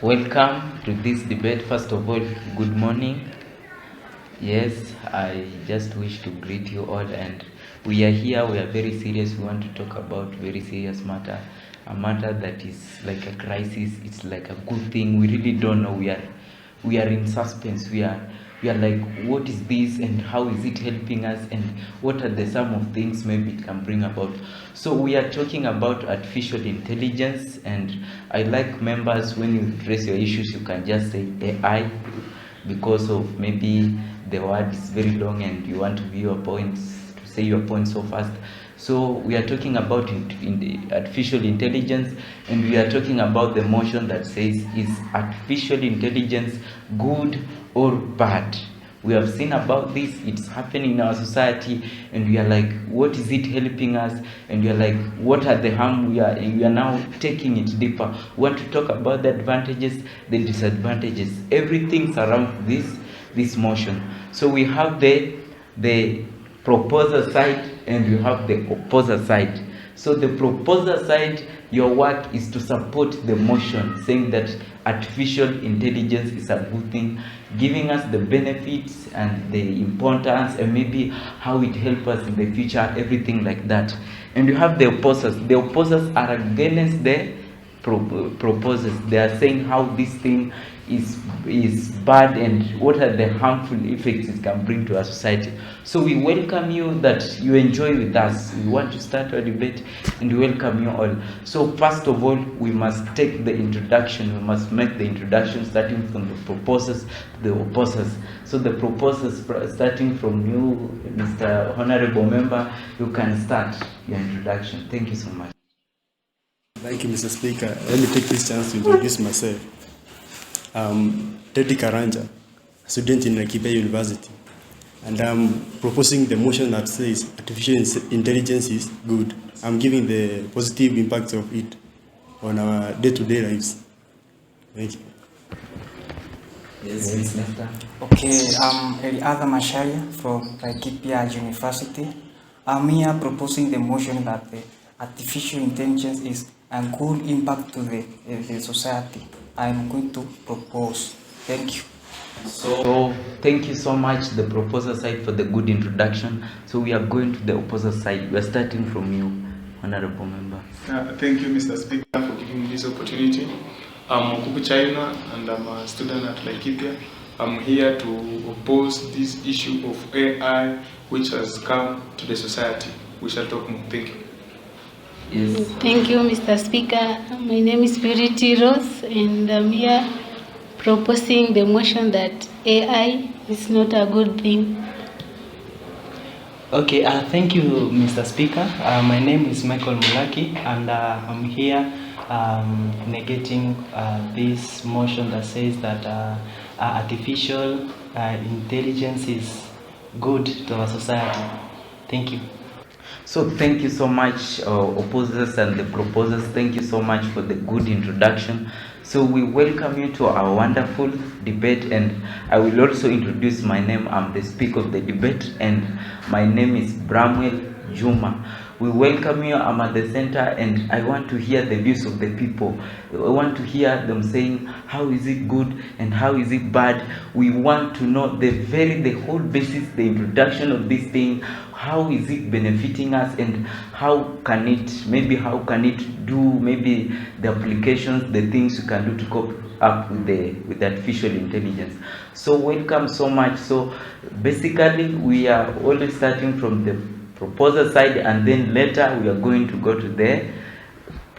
Welcome to this debate. First of all, good morning. Yes, I just wish to greet you all, and we are here. We are very serious. We want to talk about very serious matter, a matter that is like a crisis. It's like a good thing. We really don't know. We are in suspense. We are like, what is this, and how is it helping us, and what are the sum of things maybe it can bring about. So we are talking about artificial intelligence, and I like members, when you raise your issues, you can just say AI, because of maybe the word is very long and you want to view your points, to say your points so fast. So we are talking about in the artificial intelligence, and we are talking about the motion that says, is artificial intelligence good or bad? We have seen about this, it's happening in our society, and we are like, what is it helping us? And we are like, what are the harm? We are now taking it deeper. We want to talk about the advantages, the disadvantages, everything surrounds this motion. So we have the proposer side, and you have the opposer side. So the proposer side, your work is to support the motion, saying that artificial intelligence is a good thing, giving us the benefits and the importance, and maybe how it helps us in the future, everything like that. And you have the opposers. The opposers are against the proposers. They are saying how this thing is bad and what are the harmful effects it can bring to our society. So we welcome you that you enjoy with us. We want to start our debate, and we welcome you all. So first of all, we must take the introduction. We must make the introduction, starting from the proposers to the opposers. So the proposers, starting from you, Mr. Honorable Member, you can start your introduction. Thank you so much. Thank you, Mr. Speaker. Let me take this chance to introduce myself. Teddy Karanja, student in Laikipia University, and I'm proposing the motion that says artificial intelligence is good. I'm giving the positive impact of it on our day-to-day lives. Thank you. Yes, Mr. Okay, I'm Eliada Masharia from Laikipia University. I'm here proposing the motion that the artificial intelligence is a good impact to the society. I'm going to propose. Thank you. So thank you so much, the proposer side, for the good introduction. So we are going to the opposer side. We are starting from you, Honorable Member. Thank you, Mr. Speaker, for giving me this opportunity. I'm Okubu China, and I'm a student at Laikipia. I'm here to oppose this issue of AI, which has come to the society. We shall talk more. Thank you. Yes. Thank you, Mr. Speaker. My name is Purity Rose, and I'm here proposing the motion that AI is not a good thing. Okay, thank you, Mr. Speaker. My name is Michael Mulaki, and I'm here negating this motion that says that artificial intelligence is good to our society. Thank you. So thank you so much, opposers and the proposers. Thank you so much for the good introduction. So we welcome you to our wonderful debate, and I will also introduce my name. I'm the speaker of the debate, and my name is Bramwell Juma. We welcome you. I'm at the center, and I want to hear the views of the people. I want to hear them saying how is it good and how is it bad. We want to know the whole basis, the introduction of this thing. How is it benefiting us, and how can it do maybe the applications, the things you can do to cope up with artificial intelligence. So welcome so much. So basically we are always starting from the proposer side, and then later we are going to go to the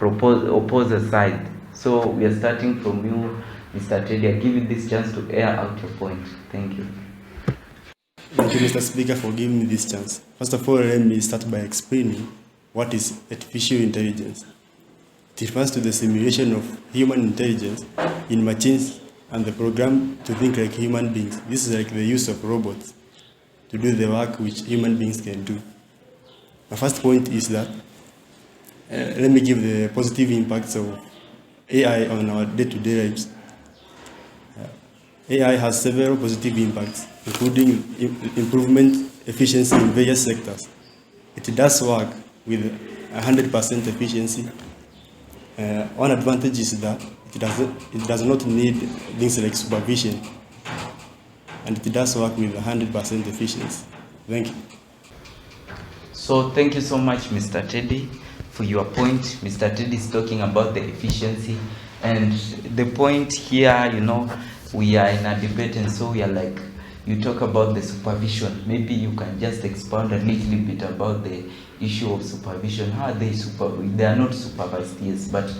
opposer side. So we are starting from you, Mr. Teddy. I give you this chance to air out your point. Thank you. Thank you, Mr. Speaker, for giving me this chance. First of all, let me start by explaining what is artificial intelligence. It refers to the simulation of human intelligence in machines and the program to think like human beings. This is like the use of robots to do the work which human beings can do. My first point is that let me give the positive impacts of AI on our day-to-day lives. AI has several positive impacts, including improvement efficiency in various sectors. It does work with 100% efficiency. One advantage is that it does not need things like supervision, and it does work with 100% efficiency. Thank you. So thank you so much, Mr. Teddy, for your point. Mr. Teddy is talking about the efficiency, and the point here, we are in a debate, and so we are like, you talk about the supervision. Maybe you can just expound a little bit about the issue of supervision. How are they supervised? They are not supervised, yes, but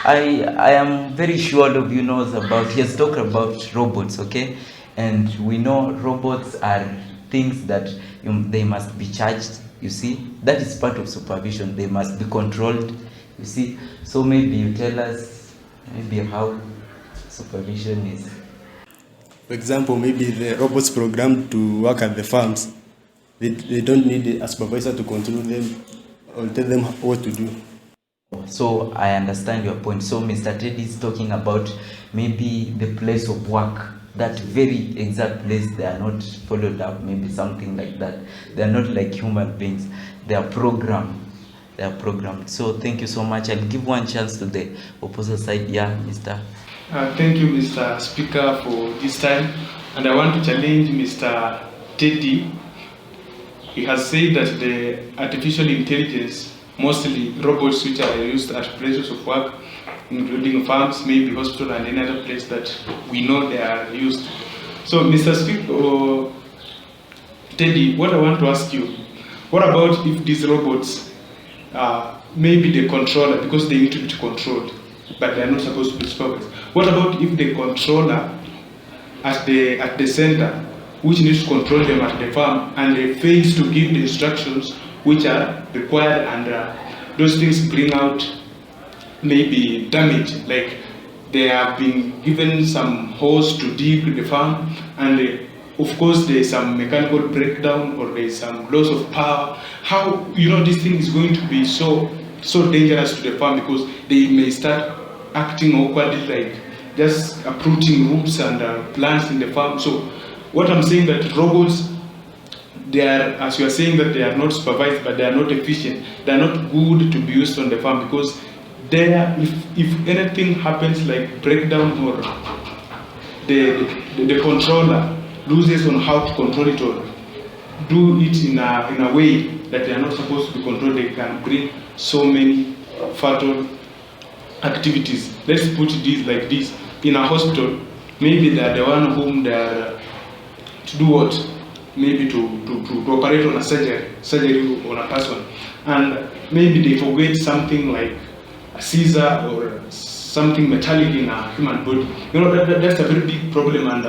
I am very sure all of you knows about, he has talked about robots, okay? And we know robots are things that they must be charged, you see? That is part of supervision. They must be controlled, you see? So maybe you tell us maybe how supervision is. For example, maybe the robots programmed to work at the farms, they don't need a supervisor to control them or tell them what to do. So I understand your point. So Mr. Teddy is talking about maybe the place of work, that very exact place. They are not followed up, maybe something like that. They are not like human beings. They are programmed. They are programmed. So thank you so much. I'll give one chance to the opposite side. Yeah, Mr. Thank you, Mr. Speaker, for this time. And I want to challenge Mr. Teddy. He has said that the artificial intelligence, mostly robots which are used at places of work, including farms, maybe hospital and any other place that we know they are used. So, Mr. Speaker, Teddy, what I want to ask you, what about if these robots, maybe the controller, because they need to be controlled, but they are not supposed to be supervised. What about if the controller at the center, which needs to control them at the farm, and they fails to give the instructions which are required, and those things bring out maybe damage, like they have been given some hose to dig the farm, and of course there is some mechanical breakdown or there is some loss of power. How this thing is going to be so dangerous to the farm, because they may start acting awkwardly, like just uprooting roots and plants in the farm. So what I'm saying, that robots, they are, as you are saying, that they are not supervised, but they are not efficient. They are not good to be used on the farm, because if anything happens like breakdown, or the controller loses on how to control it, or do it in a way that they are not supposed to be controlled, they can bring so many fatal activities. Let's put it like this: in a hospital, maybe they are the one whom they are to do what? Maybe to operate on a surgery on a person, and maybe they forget something like a scissor or something metallic in a human body. That's a very big problem, and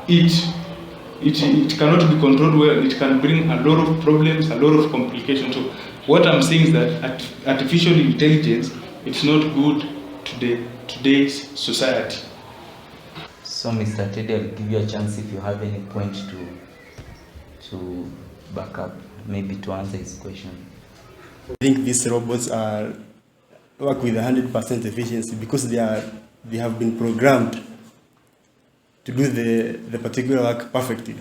it cannot be controlled well. It can bring a lot of problems, a lot of complications. So what I'm saying is that artificial intelligence, it's not good to today's society. So Mr. Teddy, I'll give you a chance if you have any point to back up, maybe to answer his question. I think these robots work with 100% efficiency because they have been programmed to do the particular work perfectly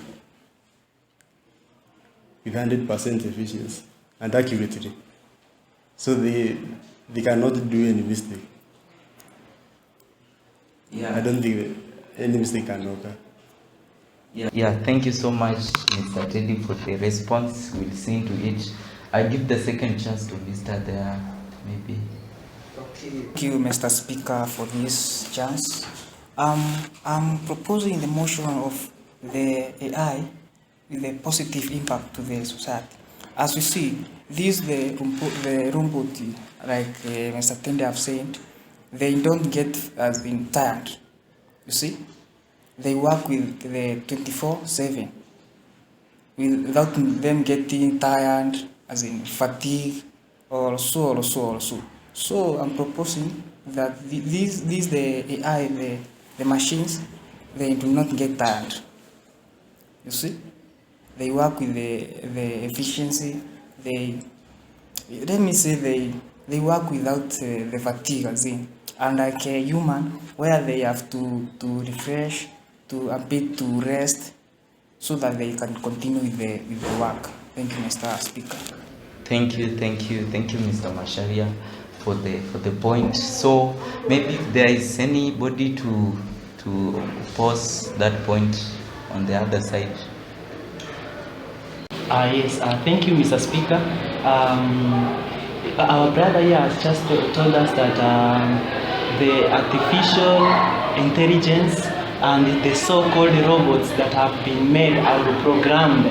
with 100% efficiency and accurately. So they cannot do any mistake. Yeah. I don't think any mistake can occur. Yeah, thank you so much, Mr. Teddy, for the response. We'll see into it. I give the second chance to Mr. there, maybe. Thank you, Mr. Speaker, for this chance. I'm proposing the motion of the AI with a positive impact to the society. As we see, the robot, like Mr. Tende have said, they don't get as being tired. You see, they work with the 24/7 without them getting tired, as in fatigue, or so. So I'm proposing that the AI, the machines, they do not get tired. You see, they work with the efficiency. Let me say they work without the fatigue, as in, unlike a human, where they have to refresh, a bit to rest, so that they can continue with the work. Thank you, Mr. Speaker. Thank you, Mr. Masharia, for the point. So maybe if there is anybody to pose that point on the other side. Yes, thank you, Mr. Speaker. Our brother here has just told us that the artificial intelligence and the so-called robots that have been made or programmed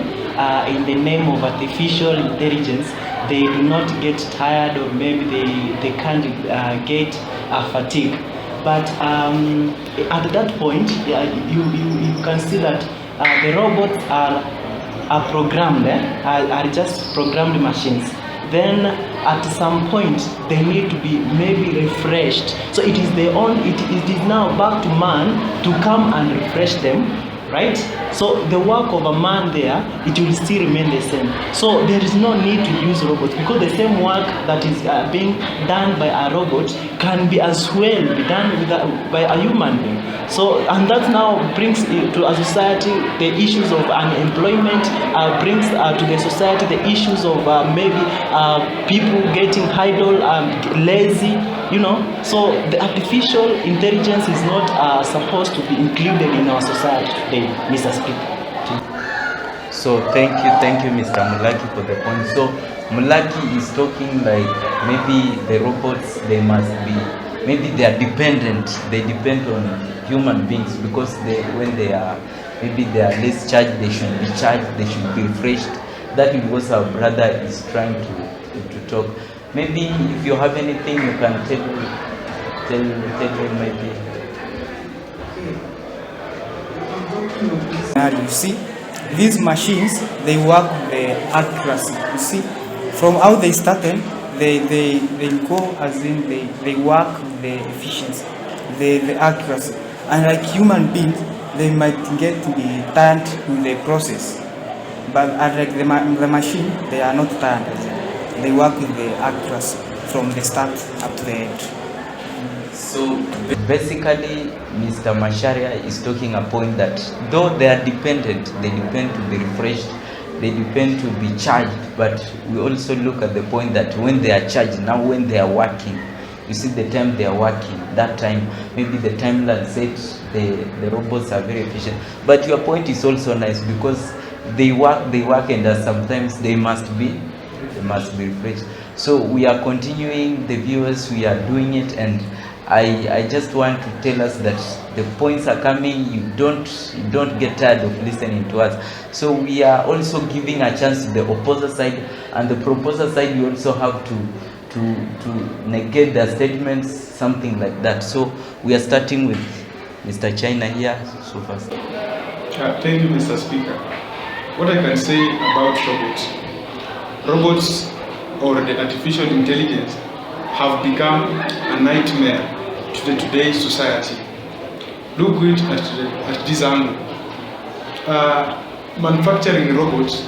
in the name of artificial intelligence, they do not get tired, or maybe they can't get fatigue. But at that point, you can see that the robots are programmed, are just programmed machines. Then at some point they need to be maybe refreshed. So it is now back to man to come and refresh them, right? So the work of a man there, it will still remain the same. So there is no need to use robots, because the same work that is being done by a robot can be as well be done by a human being. So, and that now brings to a society the issues of unemployment, brings to the society the issues of maybe people getting idle, lazy, you know. So the artificial intelligence is not supposed to be included in our society today, Mr. Speaker. So thank you, Mr. Mulaki, for the point. So Mulaki is talking like maybe the robots, they must be, maybe they are dependent. They depend on human beings, because when they are, maybe they are less charged, they should be charged, they should be refreshed. That is what our brother is trying to talk. Maybe if you have anything you can tell maybe. Now you see, these machines, they work with the accuracy. You see, from how they started, they go as in they work with the efficiency, the accuracy. And like human beings, they might get to be tired in the process. But like the machine, they are not tired. They work with the accuracy from the start up to the end. So basically, Mr. Macharia is talking a point that though they are dependent, they depend to be refreshed, they depend to be charged, but we also look at the point that when they are charged, now when they are working, you see the time they are working, that time, maybe the timeline set, the robots are very efficient. But your point is also nice, because they work and sometimes they must be refreshed. So we are continuing, the viewers, we are doing it, and I just want to tell us that the points are coming. You don't get tired of listening to us. So we are also giving a chance to the opposer side, and the proposer side, you also have to negate their statements, something like that. So we are starting with Mr. China here. So first. Thank you, Mr. Speaker. What I can say about robots or the artificial intelligence have become a nightmare to today's society. Look at this angle. Manufacturing robots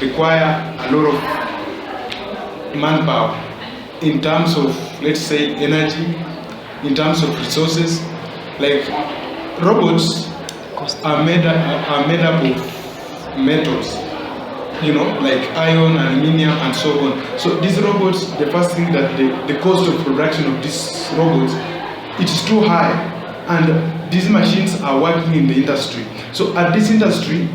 require a lot of manpower in terms of, let's say, energy, in terms of resources. Like robots are made up of metals, you know, like iron, aluminium, and so on. So these robots, the first thing that the cost of production of these robots, it is too high, and these machines are working in the industry. So at this industry,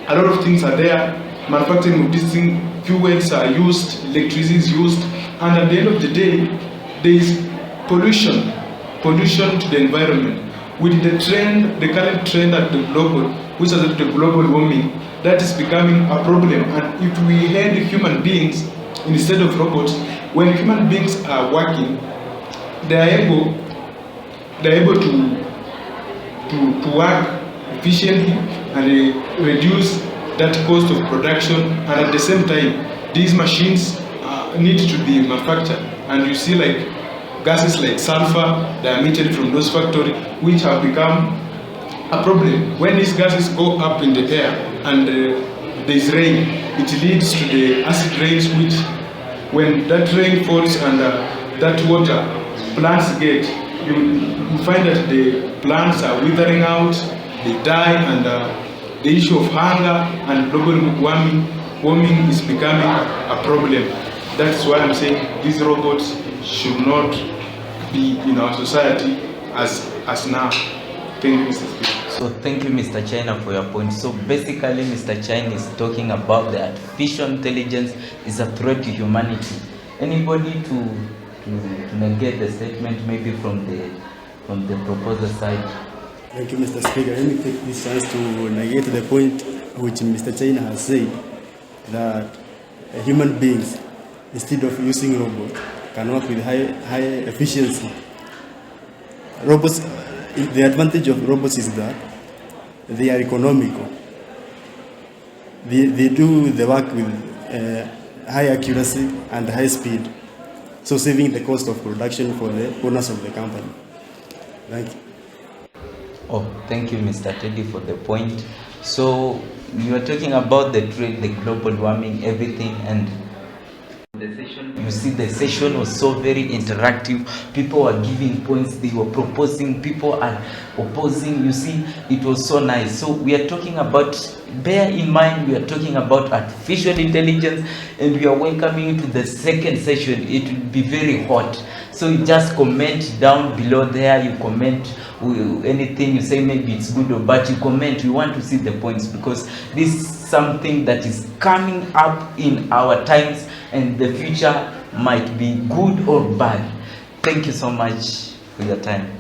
a lot of things are there. Manufacturing of this thing, fuels are used, electricity is used, and at the end of the day, there is pollution to the environment. With the current trend at the global, which is the global warming, that is becoming a problem. And if we had human beings instead of robots, when human beings are working, they are able to work efficiently and reduce that cost of production. And at the same time, these machines need to be manufactured. And you see, like gases like sulfur, they are emitted from those factories, which have become a problem. When these gases go up in the air and there is rain, it leads to the acid rains, which when that rain falls and that water plants get, you find that the plants are withering out, they die, and the issue of hunger and global warming is becoming a problem. That's why I'm saying these robots should not be in our society as now. Thank you, Mr. Speaker. So thank you, Mr. China, for your point. So basically, Mr. China is talking about the artificial intelligence is a threat to humanity. Anybody to negate the statement, maybe from the proposer side? Thank you, Mr. Speaker. Let me take this chance to negate the point which Mr. China has said, that human beings, instead of using robots, can work with high efficiency. Robots, the advantage of robots is that they are economical. They do the work with high accuracy and high speed, so saving the cost of production for the owners of the company. Thank you. Oh, thank you, Mr. Teddy, for the point. So you are talking about the trade, the global warming, everything, and the session. You see, the session was so very interactive. People were giving points, they were proposing, people are opposing. You see, it was so nice. So we are talking about, bear in mind, we are talking about artificial intelligence, and we are welcoming you to the second session. It will be very hot. So you just comment down below there. You comment anything you say, maybe it's good or bad. You comment. We want to see the points, because this is something that is coming up in our times, and the future might be good or bad. Thank you so much for your time.